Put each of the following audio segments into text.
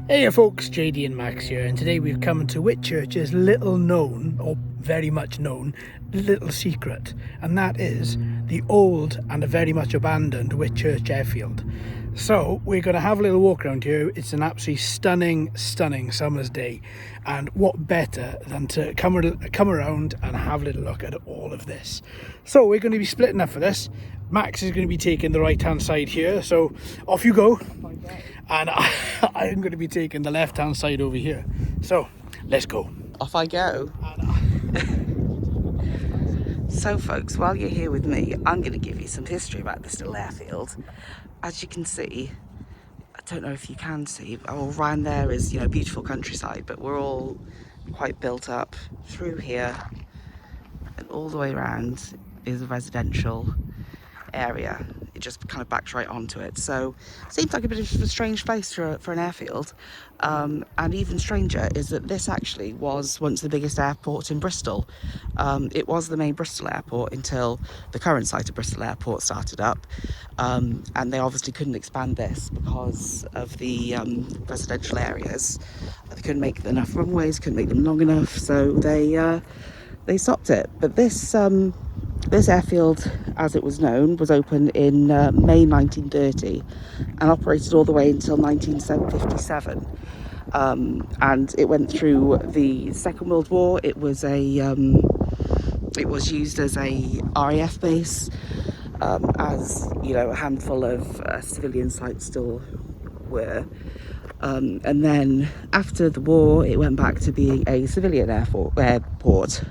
Hey folks, JD and Max here, and today we've come to Whitchurch's little known, or very much known, little secret, and that is the old and a very much abandoned Whitchurch Airfield. So we're going to have a little walk around here. It's an absolutely stunning summer's day, and what better than to come around and have a little look at all of this. So we're going to be splitting up for this. Max is going to be taking the right hand side here, so off you go. And I'm going to be taking the left hand side over here. So let's go. Off I go. So folks, while you're here with me, I'm going to give you some history about this little airfield. As you can see, I don't know if you can see, all around there is, beautiful countryside, but we're all quite built up through here, and all the way around is a residential area. It just kind of backs right onto it, so it seems like a bit of a strange place for an airfield. And even stranger is that this actually was once the biggest airport in Bristol. It was the main Bristol airport until the current site of Bristol Airport started up, and they obviously couldn't expand this because of the residential areas. They couldn't make enough runways, couldn't make them long enough, so they stopped it. But this airfield, as it was known, was opened in May 1930 and operated all the way until 1957. And it went through the Second World War. It was used as a RAF base, as a handful of civilian sites still were. And then after the war, it went back to being a civilian airport.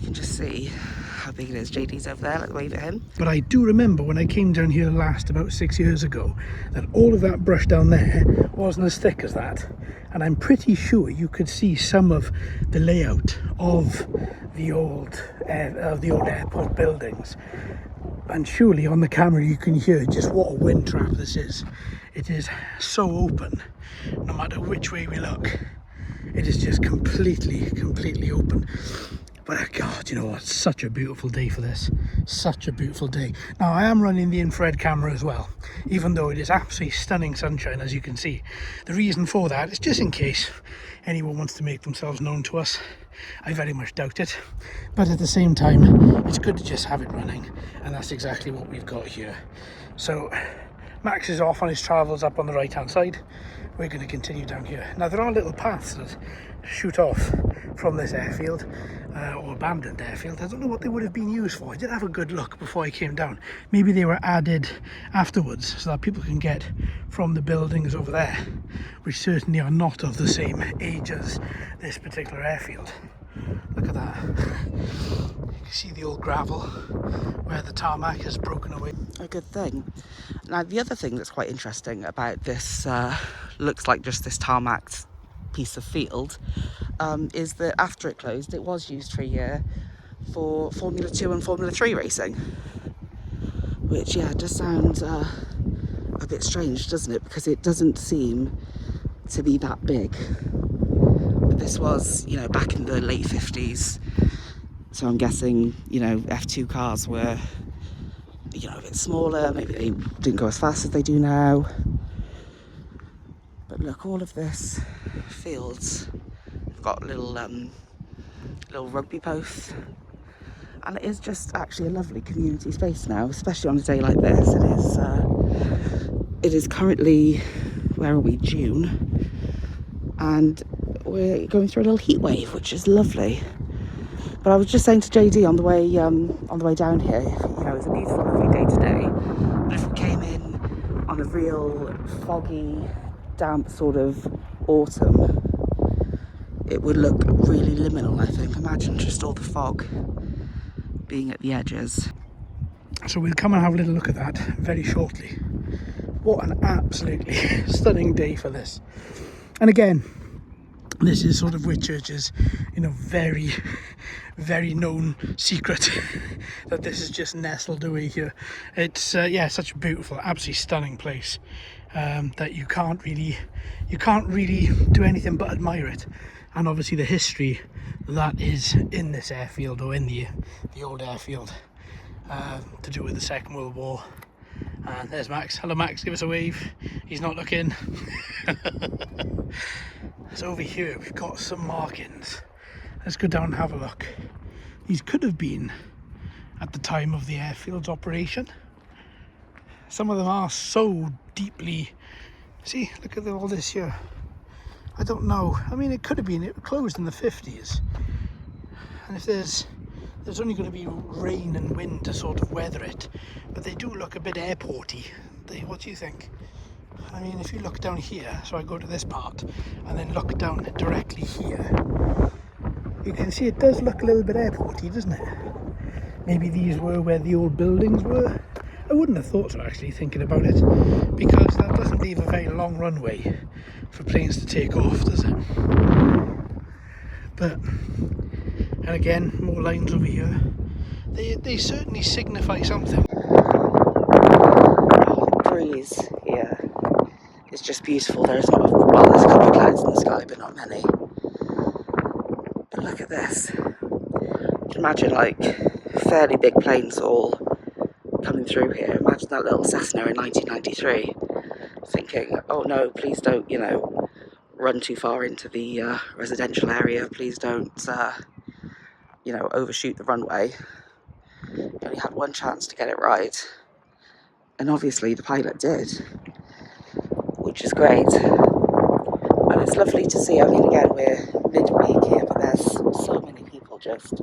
Just see how big it is. JD's over there, let's wave at him. But I do remember when I came down here last about 6 years ago that all of that brush down there wasn't as thick as that, and I'm pretty sure you could see some of the layout of the old airport buildings. And surely on the camera you can hear just what a wind trap this is. It is so open, no matter which way we look. It is just completely open. But God, you know what, such a beautiful day for this. Such a beautiful day. Now I am running the infrared camera as well, even though it is absolutely stunning sunshine, as you can see. The reason for that is just in case anyone wants to make themselves known to us. I very much doubt it. But at the same time, it's good to just have it running, and that's exactly what we've got here. So Max is off on his travels up on the right hand side. We're going to continue down here. Now there are little paths that shoot off from this airfield, or abandoned airfield. I don't know what they would have been used for. I did have a good look before I came down. Maybe they were added afterwards so that people can get from the buildings over there, which certainly are not of the same age as this particular airfield. Look at that. You can see the old gravel where the tarmac has broken away. A good thing. Now the other thing that's quite interesting about this, looks like just this tarmac piece of field, is that after it closed, it was used for a year for Formula 2 and Formula 3 racing, which does sound a bit strange, doesn't it, because it doesn't seem to be that big. But this was back in the late 50s, so I'm guessing F2 cars were a bit smaller, maybe they didn't go as fast as they do now. But look, all of this fields have got little rugby posts, and it is just actually a lovely community space now, especially on a day like this. It is currently, where are we, June, and we're going through a little heat wave, which is lovely. But I was just saying to JD on the way down here, it's a beautiful, lovely day today, but if we came in on a real foggy, damp sort of autumn, it would look really liminal, I think. Imagine just all the fog being at the edges. So we'll come and have a little look at that very shortly. What an absolutely stunning day for this. And again, this is sort of Whitchurch's, very known secret that this is just nestled away here. It's such a beautiful, absolutely stunning place, that you can't really do anything but admire it. And obviously the history that is in this airfield, or in the old airfield, to do with the Second World War, And there's Max. Hello Max, give us a wave. He's not looking. So over here we've got some markings. Let's go down and have a look. These could have been at the time of the airfield's operation. Some of them are so deeply... See, look at all this here. I don't know. I mean, it could have been. It closed in the 50s. And if there's only going to be rain and wind to sort of weather it. But they do look a bit airporty. What do you think? I mean, if you look down here, so I go to this part, and then look down directly here, you can see it does look a little bit airporty, doesn't it? Maybe these were where the old buildings were. I wouldn't have thought so, actually, thinking about it, because that doesn't leave a very long runway for planes to take off, does it? But, and again, more lines over here. They certainly signify something. The breeze here is just beautiful. There's not, well, there's a couple of clouds in the sky, but not many. But look at this. You can imagine, like, fairly big planes all coming through here. Imagine that little Cessna in 1993 thinking, oh no, please don't, you know, run too far into the residential area, please don't you know, overshoot the runway. You only had one chance to get it right, and obviously the pilot did, which is great. And it's lovely to see. I mean, again, we're midweek here, but there's so many people just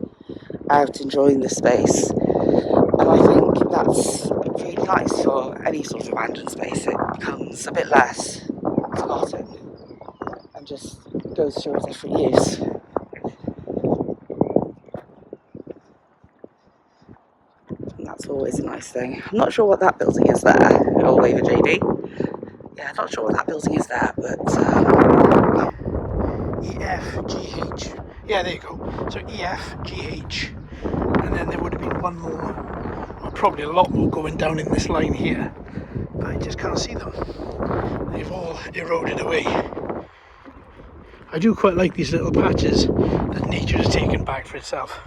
out enjoying the space. And I think that's really nice for any sort of abandoned space. It becomes a bit less forgotten and just goes through a different use. And that's always a nice thing. I'm not sure what that building is there. I'll wave at JD. Yeah, not sure what that building is there, but EFGH. Yeah, there you go. So EFGH. And then there would have been one more, or probably a lot more going down in this line here, but I just can't see them. They've all eroded away. I do quite like these little patches that nature has taken back for itself.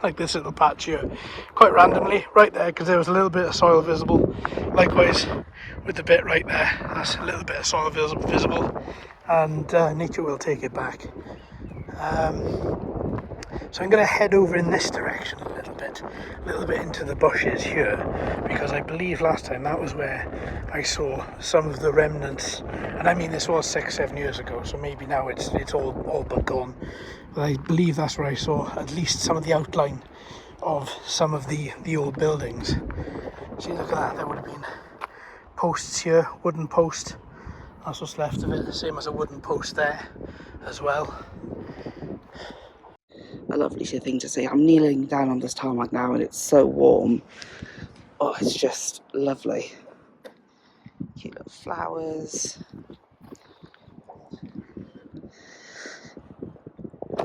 Like this little patch here, quite randomly, right there, because there was a little bit of soil visible. Likewise with the bit right there, that's a little bit of soil visible, and nature will take it back. So I'm going to head over in this direction a little bit into the bushes here, because I believe last time that was where I saw some of the remnants, and I mean this was 6-7 years ago, so maybe now it's all but gone, but I believe that's where I saw at least some of the outline of some of the old buildings. See, look at that, there would have been posts here, wooden post, that's what's left of it, same as a wooden post there as well. a lovely thing to see. I'm kneeling down on this tarmac now and it's so warm. Oh, it's just lovely. Cute little flowers.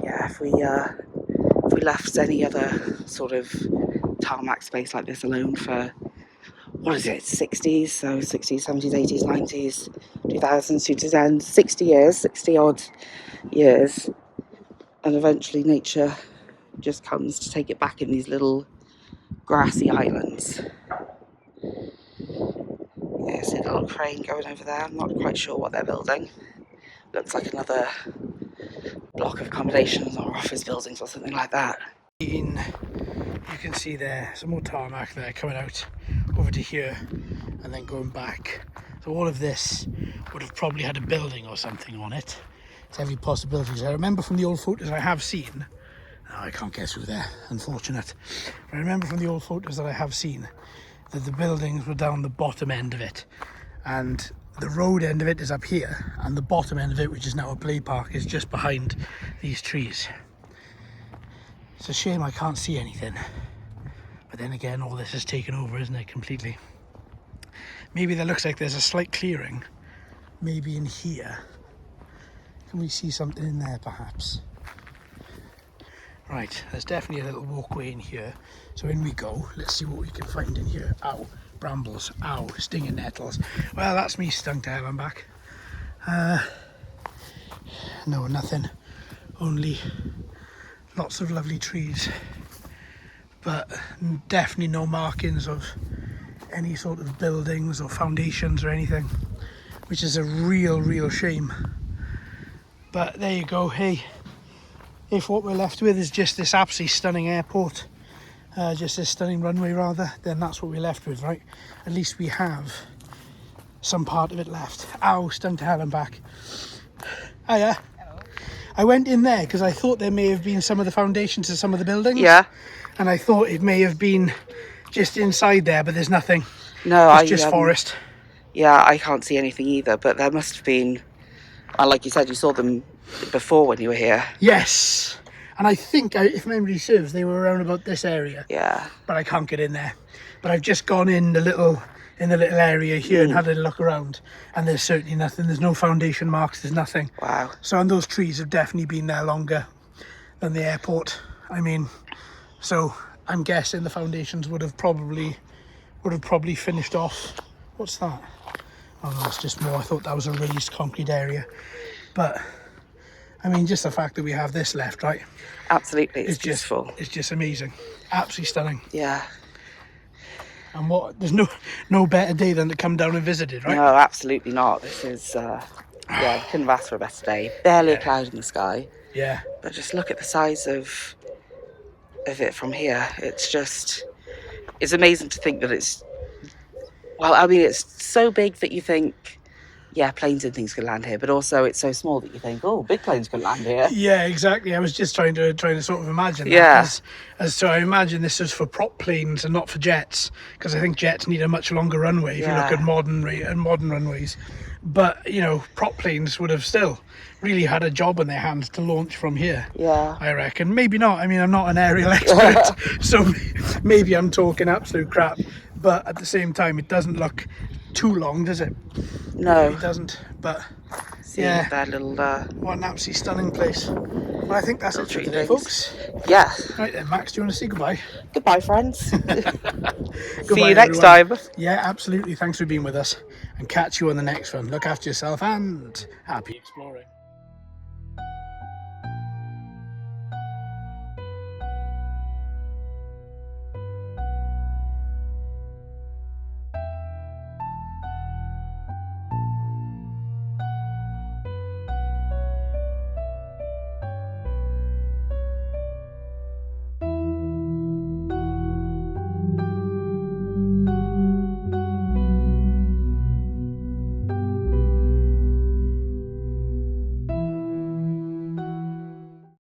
Yeah, if we left any other sort of tarmac space like this alone for, what is it, 60s, so 60s, 70s, 80s, 90s, 2000s, 2010s, 60 years, 60 odd years, and eventually nature just comes to take it back in these little grassy islands. Yeah, see a little crane going over there. I'm not quite sure what they're building. Looks like another block of accommodations or office buildings or something like that. You can see there some more tarmac there coming out over to here and then going back. So all of this would have probably had a building or something on it. It's every possibility. I remember from the old photos I have seen, no, I can't get through there, unfortunate. But I remember from the old photos that I have seen that the buildings were down the bottom end of it, and the road end of it is up here, and the bottom end of it, which is now a play park, is just behind these trees. It's a shame I can't see anything, but then again all this is taken over, isn't it, completely. Maybe there looks like there's a slight clearing, maybe in here. Can we see something in there perhaps? Right, there's definitely a little walkway in here, so in we go. Let's see what we can find in here. Ow, brambles, ow, stinging nettles. Well, that's me stung to hell, I'm back. No, nothing, only lots of lovely trees, but definitely no markings of any sort of buildings or foundations or anything, which is a real shame. But there you go. Hey, if what we're left with is just this absolutely stunning airport, just this stunning runway rather, then that's what we're left with, right? At least we have some part of it left. Ow, stung to hell and back. Hiya. Hello. I went in there because I thought there may have been some of the foundations to some of the buildings. Yeah. And I thought it may have been just inside there, but there's nothing. No, it's just forest. Yeah, I can't see anything either, but there must have been, like you said, you saw them before when you were here. Yes. And I think, if memory serves, they were around about this area. Yeah. But I can't get in there. But I've just gone in the little area here and had a look around, and there's certainly nothing. There's no foundation marks, there's nothing. Wow. So, and those trees have definitely been there longer than the airport. I mean, so I'm guessing the foundations would have probably finished off. What's that? Oh no, it's just more. I thought that was a raised concrete area. But I mean, just the fact that we have this left, right? Absolutely, it's beautiful. It's just amazing. Absolutely stunning. Yeah. And there's no better day than to come down and visit it, right? No, absolutely not. This is, yeah, couldn't have asked for a better day. Barely a cloud in the sky. Yeah. But just look at the size of it from here. It's amazing to think that it's, well, I mean, it's so big that you think, yeah, planes and things could land here, but also it's so small that you think, oh, big planes could land here. Yeah, exactly. I was just trying to sort of imagine that. As so I imagine this is for prop planes and not for jets, because I think jets need a much longer runway if you look at modern runways. But, you know, prop planes would have still really had a job in their hands to launch from here. Yeah. I reckon. Maybe not. I mean, I'm not an aerial expert, so maybe I'm talking absolute crap. But at the same time, it doesn't look too long, does it? No. It doesn't. But yeah, that little what an absolutely stunning place. Well, I think that's it for today, folks. Yeah. Right then, Max, do you want to say goodbye? Goodbye, friends. See you next time. Yeah, absolutely. Thanks for being with us, and catch you on the next one. Look after yourself and happy exploring.